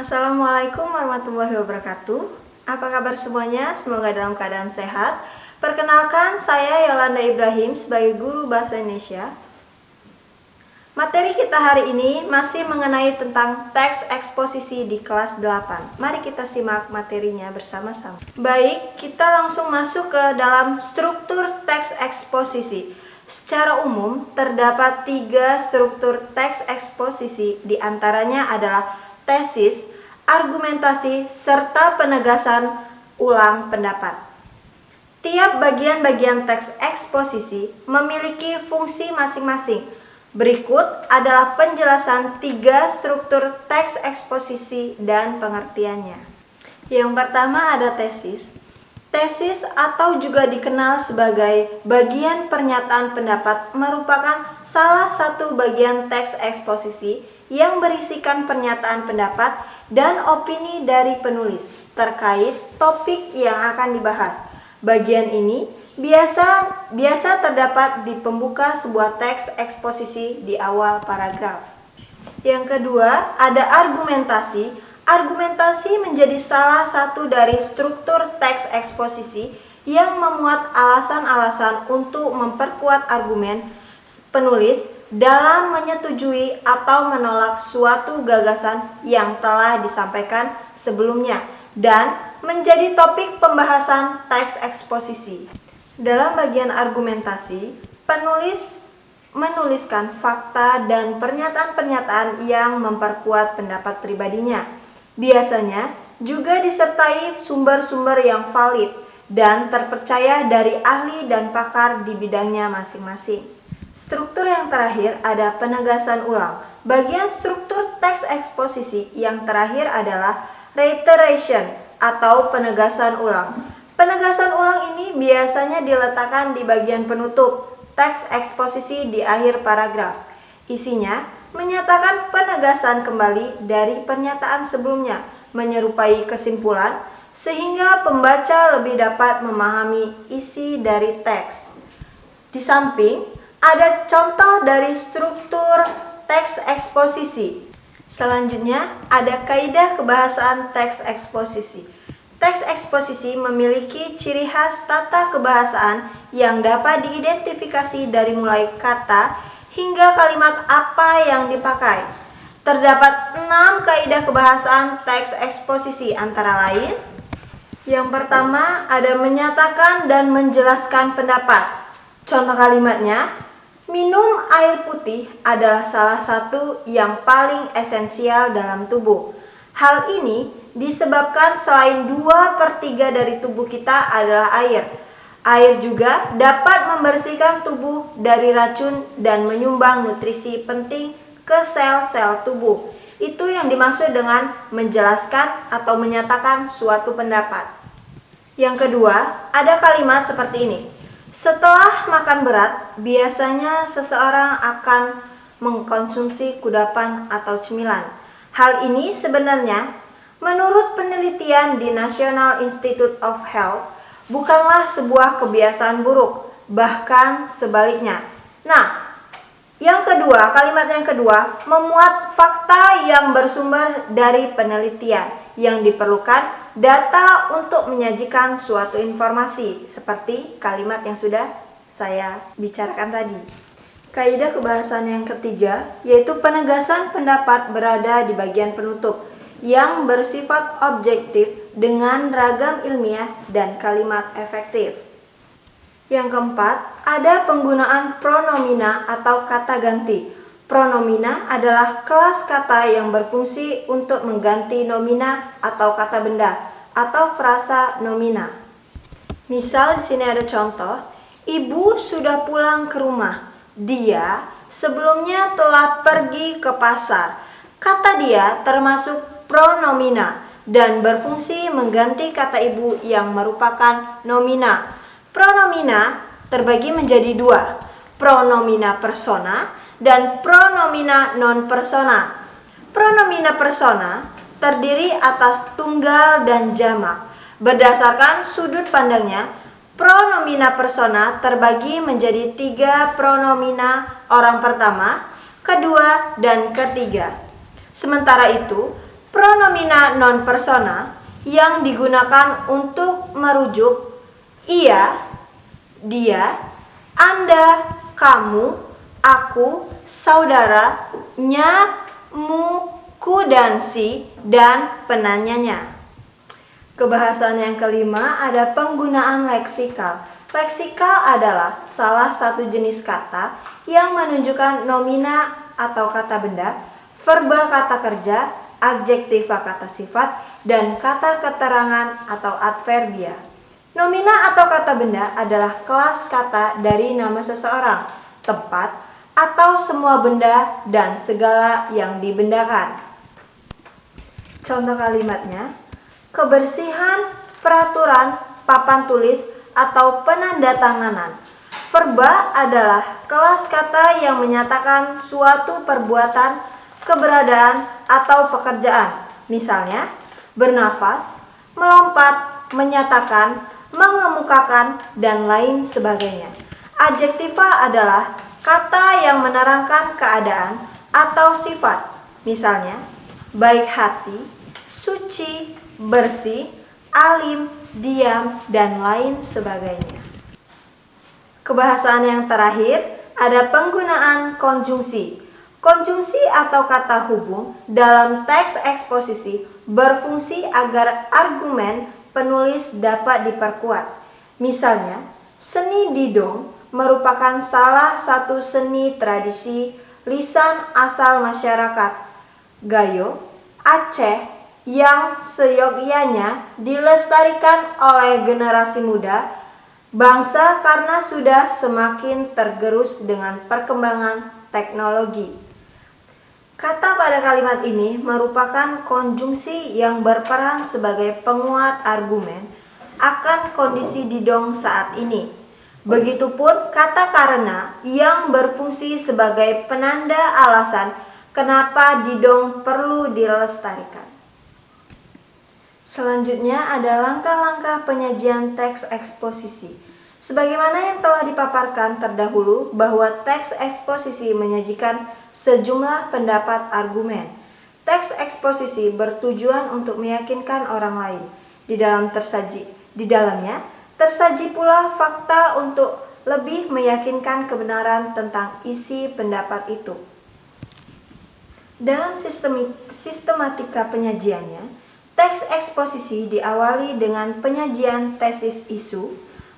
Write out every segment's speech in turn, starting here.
Assalamualaikum warahmatullahi wabarakatuh. Apa kabar semuanya? Semoga dalam keadaan sehat. Perkenalkan, saya Yolanda Ibrahim sebagai guru bahasa Indonesia. Materi kita hari ini masih mengenai tentang teks eksposisi di kelas 8. Mari kita simak materinya bersama-sama. Baik, kita langsung masuk ke dalam struktur teks eksposisi. Secara umum, terdapat 3 struktur teks eksposisi, di antaranya adalah tesis, argumentasi, serta penegasan ulang pendapat. Tiap bagian-bagian teks eksposisi memiliki fungsi masing-masing. Berikut adalah penjelasan 3 struktur teks eksposisi dan pengertiannya. Yang pertama ada tesis. Tesis atau juga dikenal sebagai bagian pernyataan pendapat merupakan salah satu bagian teks eksposisi yang berisikan pernyataan pendapat dan opini dari penulis terkait topik yang akan dibahas. Bagian ini biasa terdapat di pembuka sebuah teks eksposisi di awal paragraf. Yang kedua, ada argumentasi. Argumentasi menjadi salah satu dari struktur teks eksposisi yang memuat alasan-alasan untuk memperkuat argumen penulis dalam menyetujui atau menolak suatu gagasan yang telah disampaikan sebelumnya dan menjadi topik pembahasan teks eksposisi. Dalam bagian argumentasi, penulis menuliskan fakta dan pernyataan-pernyataan yang memperkuat pendapat pribadinya. Biasanya juga disertai sumber-sumber yang valid dan terpercaya dari ahli dan pakar di bidangnya masing-masing. Struktur yang terakhir ada penegasan ulang. Bagian struktur teks eksposisi yang terakhir adalah reiteration atau penegasan ulang. Penegasan ulang ini biasanya diletakkan di bagian penutup teks eksposisi di akhir paragraf. Isinya menyatakan penegasan kembali dari pernyataan sebelumnya, menyerupai kesimpulan, sehingga pembaca lebih dapat memahami isi dari teks. Di samping, ada contoh dari struktur teks eksposisi. Selanjutnya, ada kaidah kebahasaan teks eksposisi. Teks eksposisi memiliki ciri khas tata kebahasaan yang dapat diidentifikasi dari mulai kata hingga kalimat apa yang dipakai. Terdapat 6 kaidah kebahasaan teks eksposisi, antara lain: yang pertama, ada menyatakan dan menjelaskan pendapat. Contoh kalimatnya, minum air putih adalah salah satu yang paling esensial dalam tubuh. Hal ini disebabkan selain 2/3 dari tubuh kita adalah air. Air juga dapat membersihkan tubuh dari racun dan menyumbang nutrisi penting ke sel-sel tubuh. Itu yang dimaksud dengan menjelaskan atau menyatakan suatu pendapat. Yang kedua, ada kalimat seperti ini. Setelah makan berat, biasanya seseorang akan mengkonsumsi kudapan atau cemilan. Hal ini sebenarnya, menurut penelitian di National Institute of Health, bukanlah sebuah kebiasaan buruk, bahkan sebaliknya. Nah, kalimat yang kedua memuat fakta yang bersumber dari penelitian yang diperlukan data untuk menyajikan suatu informasi, seperti kalimat yang sudah saya bicarakan tadi. Kaidah kebahasaan yang ketiga yaitu penegasan pendapat berada di bagian penutup yang bersifat objektif dengan ragam ilmiah dan kalimat efektif. Yang keempat, ada penggunaan pronomina atau kata ganti. Pronomina adalah kelas kata yang berfungsi untuk mengganti nomina atau kata benda atau frasa nomina. Misal di sini ada contoh, ibu sudah pulang ke rumah. Dia sebelumnya telah pergi ke pasar. Kata dia termasuk pronomina dan berfungsi mengganti kata ibu yang merupakan nomina. Pronomina terbagi menjadi 2, pronomina persona dan pronomina non persona. Pronomina persona terdiri atas tunggal dan jamak. Berdasarkan sudut pandangnya, pronomina persona terbagi menjadi 3 pronomina orang pertama, kedua, dan ketiga. Sementara itu, Pronomina non-persona yang digunakan untuk merujuk ia, dia, Anda, kamu, aku, saudara, nya, mu, ku, dan si, dan penanyanya. Kebahasaan yang kelima ada penggunaan leksikal. Leksikal adalah salah satu jenis kata yang menunjukkan nomina atau kata benda, verba kata kerja, adjektiva kata sifat, dan kata keterangan atau adverbia. Nomina atau kata benda adalah kelas kata dari nama seseorang, tempat, atau semua benda dan segala yang dibendakan. Contoh kalimatnya, kebersihan, peraturan, papan tulis, atau penandatanganan. Verba adalah kelas kata yang menyatakan suatu perbuatan, keberadaan, atau pekerjaan. Misalnya, bernafas, melompat, menyatakan, mengemukakan, dan lain sebagainya. Adjektiva adalah kata yang menerangkan keadaan atau sifat. Misalnya, baik hati, suci, bersih, alim, diam, dan lain sebagainya. Kebahasaan yang terakhir ada penggunaan konjungsi. Konjungsi atau kata hubung dalam teks eksposisi berfungsi agar argumen penulis dapat diperkuat. Misalnya, seni didong merupakan salah satu seni tradisi lisan asal masyarakat Gayo, Aceh, yang seyogyanya dilestarikan oleh generasi muda bangsa karena sudah semakin tergerus dengan perkembangan teknologi. Kata pada kalimat ini merupakan konjungsi yang berperan sebagai penguat argumen akan kondisi didong saat ini. Begitupun kata karena yang berfungsi sebagai penanda alasan kenapa didong perlu dilestarikan. Selanjutnya ada langkah-langkah penyajian teks eksposisi. Sebagaimana yang telah dipaparkan terdahulu bahwa teks eksposisi menyajikan sejumlah pendapat argumen. Teks eksposisi bertujuan untuk meyakinkan orang lain. Di dalamnya tersaji pula fakta untuk lebih meyakinkan kebenaran tentang isi pendapat itu. Dalam sistematika penyajiannya, teks eksposisi diawali dengan penyajian tesis isu,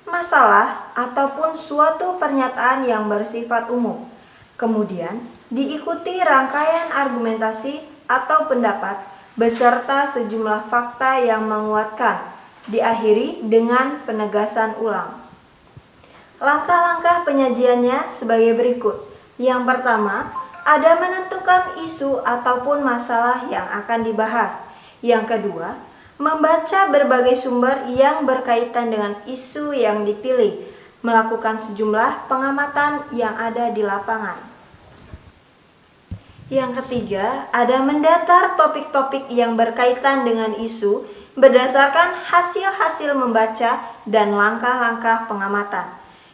masalah, ataupun suatu pernyataan yang bersifat umum. Kemudian, diikuti rangkaian argumentasi atau pendapat beserta sejumlah fakta yang menguatkan, diakhiri dengan penegasan ulang. Langkah-langkah penyajiannya sebagai berikut. Yang pertama, ada menentukan isu ataupun masalah yang akan dibahas. Yang kedua, membaca berbagai sumber yang berkaitan dengan isu yang dipilih, melakukan sejumlah pengamatan yang ada di lapangan. Yang ketiga, ada mendatar topik-topik yang berkaitan dengan isu berdasarkan hasil-hasil membaca dan langkah-langkah pengamatan.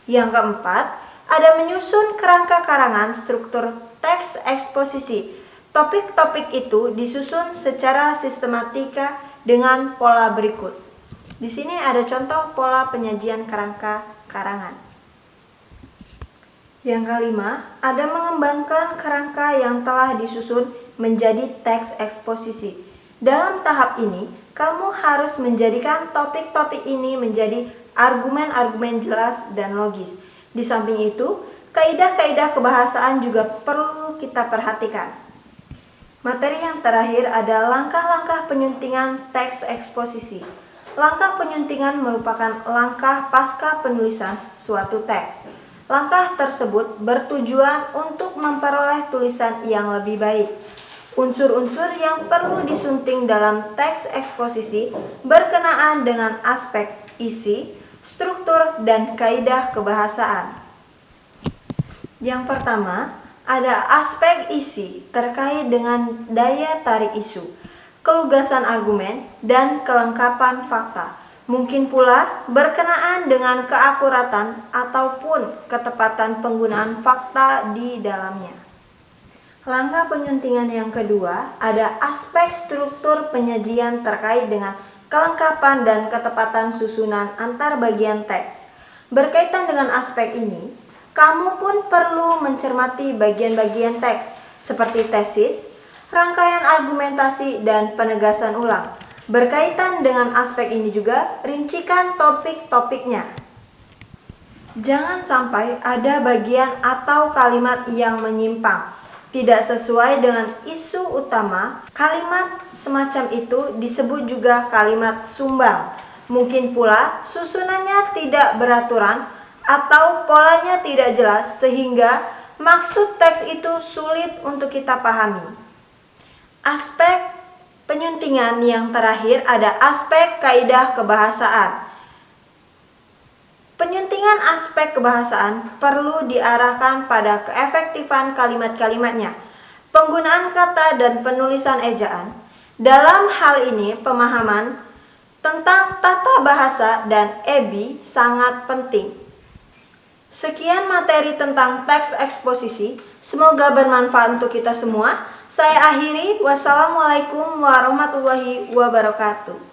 Yang keempat, ada menyusun kerangka karangan struktur teks eksposisi. Topik-topik itu disusun secara sistematika dengan pola berikut. Di sini ada contoh pola penyajian kerangka karangan. Yang kelima, ada mengembangkan kerangka yang telah disusun menjadi teks eksposisi. Dalam tahap ini, kamu harus menjadikan topik-topik ini menjadi argumen-argumen jelas dan logis. Di samping itu, kaidah-kaidah kebahasaan juga perlu kita perhatikan. Materi yang terakhir ada langkah-langkah penyuntingan teks eksposisi. Langkah penyuntingan merupakan langkah pasca penulisan suatu teks. Langkah tersebut bertujuan untuk memperoleh tulisan yang lebih baik. Unsur-unsur yang perlu disunting dalam teks eksposisi berkenaan dengan aspek isi, struktur, dan kaidah kebahasaan. Yang pertama, ada aspek isi terkait dengan daya tarik isu, kelugasan argumen, dan kelengkapan fakta. Mungkin pula berkenaan dengan keakuratan ataupun ketepatan penggunaan fakta di dalamnya. Langkah penyuntingan yang kedua, ada aspek struktur penyajian terkait dengan kelengkapan dan ketepatan susunan antar bagian teks. Berkaitan dengan aspek ini, kamu pun perlu mencermati bagian-bagian teks seperti tesis, rangkaian argumentasi, dan penegasan ulang. Berkaitan dengan aspek ini juga, rincikan topik-topiknya. Jangan sampai ada bagian atau kalimat yang menyimpang, tidak sesuai dengan isu utama. Kalimat semacam itu disebut juga kalimat sumbang. Mungkin pula susunannya tidak beraturan atau polanya tidak jelas sehingga maksud teks itu sulit untuk kita pahami. Aspek penyuntingan yang terakhir ada aspek kaidah kebahasaan. Penyuntingan aspek kebahasaan perlu diarahkan pada keefektifan kalimat-kalimatnya, penggunaan kata dan penulisan ejaan. Dalam hal ini, pemahaman tentang tata bahasa dan EBI sangat penting. Sekian materi tentang teks eksposisi, semoga bermanfaat untuk kita semua. Saya akhiri, wassalamualaikum warahmatullahi wabarakatuh.